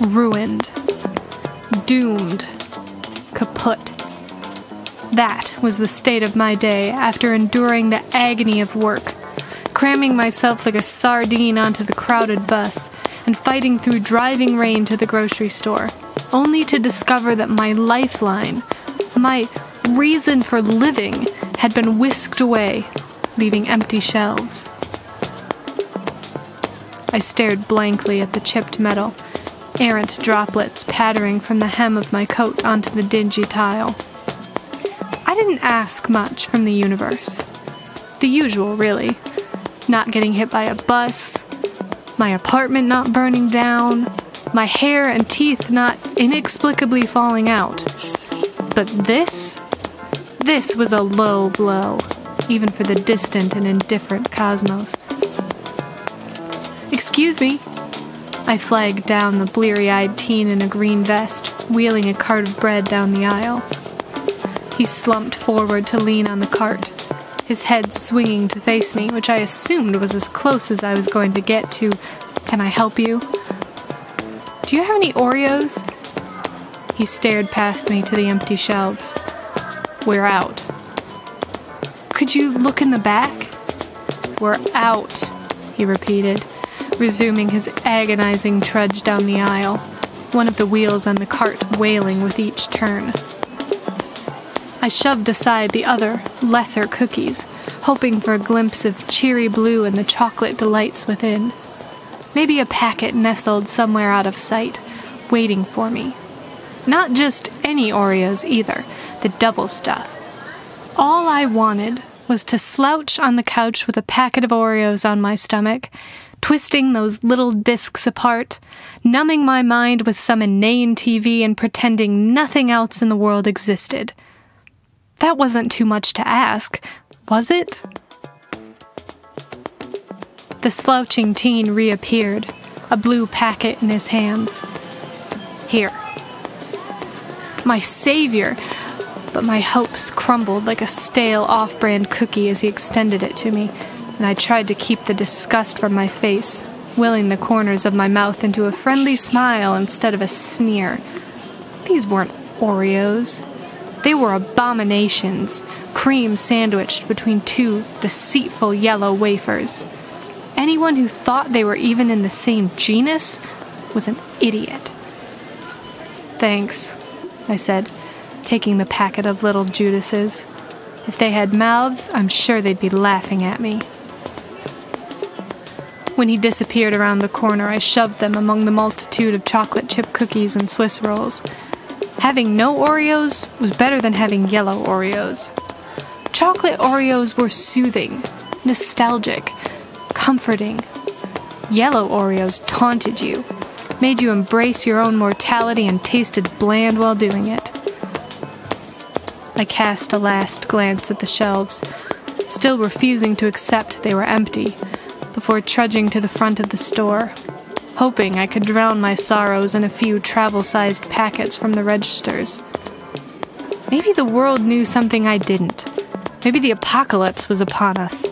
Ruined. Doomed. Kaput. That was the state of my day after enduring the agony of work, cramming myself like a sardine onto the crowded bus and fighting through driving rain to the grocery store, only to discover that my lifeline, my reason for living, had been whisked away, leaving empty shelves. I stared blankly at the chipped metal, errant droplets pattering from the hem of my coat onto the dingy tile. I didn't ask much from the universe. The usual, really. Not getting hit by a bus, my apartment not burning down, my hair and teeth not inexplicably falling out. But this was a low blow, even for the distant and indifferent cosmos. "Excuse me." I flagged down the bleary-eyed teen in a green vest, wheeling a cart of bread down the aisle. He slumped forward to lean on the cart, his head swinging to face me, which I assumed was as close as I was going to get to, "Can I help you?" "Do you have any Oreos?" He stared past me to the empty shelves. "We're out." "Could you look in the back?" "We're out," he repeated, resuming his agonizing trudge down the aisle, one of the wheels on the cart wailing with each turn. I shoved aside the other, lesser cookies, hoping for a glimpse of cheery blue and the chocolate delights within. Maybe a packet nestled somewhere out of sight, waiting for me. Not just any Oreos either, the double stuff. All I wanted was to slouch on the couch with a packet of Oreos on my stomach, twisting those little discs apart, numbing my mind with some inane TV and pretending nothing else in the world existed. That wasn't too much to ask, was it? The slouching teen reappeared, a blue packet in his hands. "Here." My savior! But my hopes crumbled like a stale off-brand cookie as he extended it to me, and I tried to keep the disgust from my face, willing the corners of my mouth into a friendly smile instead of a sneer. These weren't Oreos. They were abominations, cream sandwiched between two deceitful yellow wafers. Anyone who thought they were even in the same genus was an idiot. "Thanks," I said, taking the packet of little Judases. If they had mouths, I'm sure they'd be laughing at me. When he disappeared around the corner, I shoved them among the multitude of chocolate chip cookies and Swiss rolls. Having no Oreos was better than having yellow Oreos. Chocolate Oreos were soothing, nostalgic, comforting. Yellow Oreos taunted you, made you embrace your own mortality and tasted bland while doing it. I cast a last glance at the shelves, still refusing to accept they were empty, before trudging to the front of the store, hoping I could drown my sorrows in a few travel-sized packets from the registers. Maybe the world knew something I didn't. Maybe the apocalypse was upon us.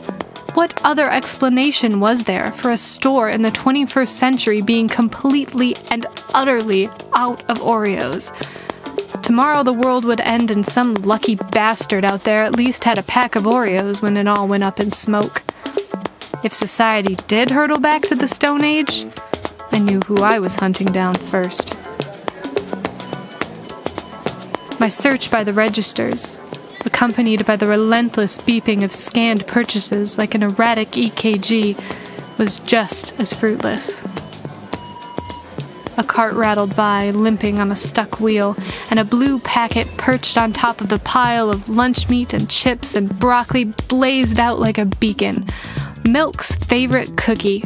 What other explanation was there for a store in the 21st century being completely and utterly out of Oreos? Tomorrow the world would end and some lucky bastard out there at least had a pack of Oreos when it all went up in smoke. If society did hurtle back to the Stone Age, I knew who I was hunting down first. My search by the registers, accompanied by the relentless beeping of scanned purchases like an erratic EKG, was just as fruitless. A cart rattled by, limping on a stuck wheel, and a blue packet perched on top of the pile of lunch meat and chips and broccoli blazed out like a beacon. Milk's favorite cookie.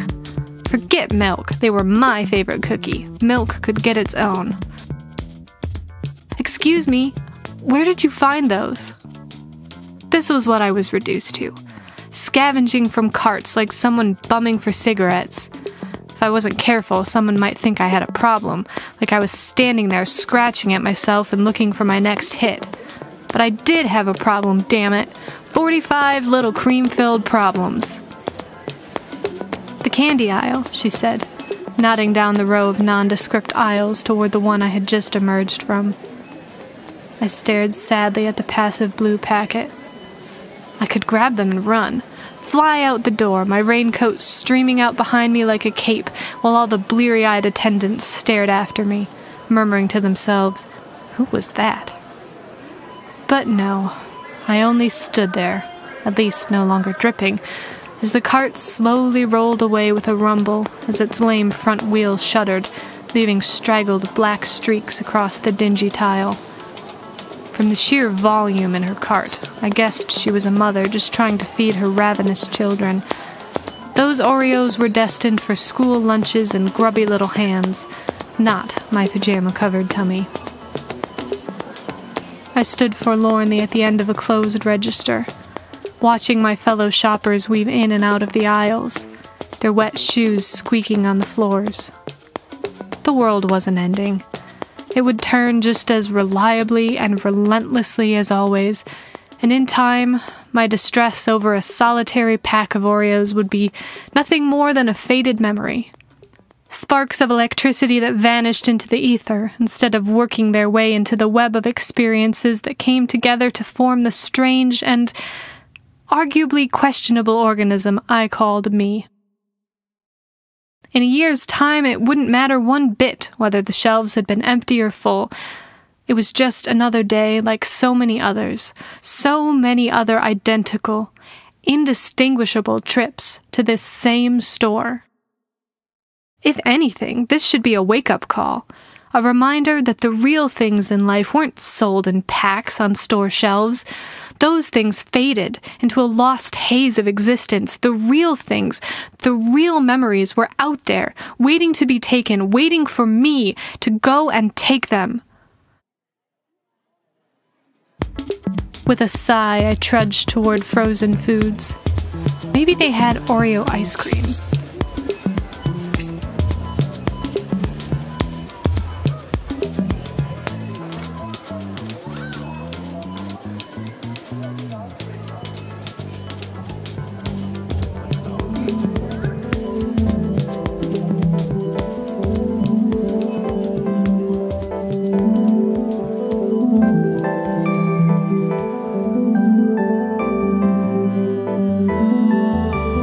Forget milk. They were my favorite cookie. Milk could get its own. Excuse me, where did you find those? This was what I was reduced to. Scavenging from carts like someone bumming for cigarettes. If I wasn't careful, someone might think I had a problem, like I was standing there scratching at myself and looking for my next hit. But I did have a problem, damn it. 45 little cream-filled problems. The candy aisle, she said, nodding down the row of nondescript aisles toward the one I had just emerged from. I stared sadly at the passive blue packet. I could grab them and run, fly out the door, my raincoat streaming out behind me like a cape, while all the bleary-eyed attendants stared after me, murmuring to themselves, "Who was that?" But no, I only stood there, at least no longer dripping, as the cart slowly rolled away with a rumble as its lame front wheels shuddered, leaving straggled black streaks across the dingy tile. From the sheer volume in her cart, I guessed she was a mother just trying to feed her ravenous children. Those Oreos were destined for school lunches and grubby little hands, not my pajama-covered tummy. I stood forlornly at the end of a closed register, watching my fellow shoppers weave in and out of the aisles, their wet shoes squeaking on the floors. The world wasn't ending. It would turn just as reliably and relentlessly as always, and in time, my distress over a solitary pack of Oreos would be nothing more than a faded memory. Sparks of electricity that vanished into the ether instead of working their way into the web of experiences that came together to form the strange and arguably questionable organism I called me. In a year's time, it wouldn't matter one bit whether the shelves had been empty or full. It was just another day like so many others, so many other identical, indistinguishable trips to this same store. If anything, this should be a wake-up call, a reminder that the real things in life weren't sold in packs on store shelves. Those things faded into a lost haze of existence. The real things, the real memories were out there, waiting to be taken, waiting for me to go and take them. With a sigh, I trudged toward frozen foods. Maybe they had Oreo ice cream.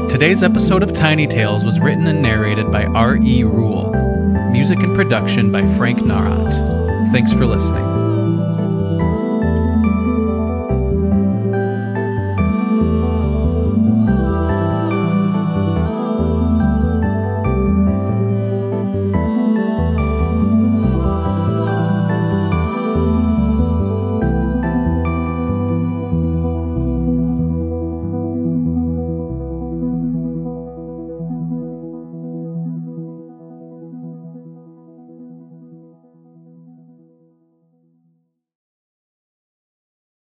Today's episode of Tiny Tales was written and narrated by R.E. Rule. Music and production by Frank Nawrot. Thanks for listening.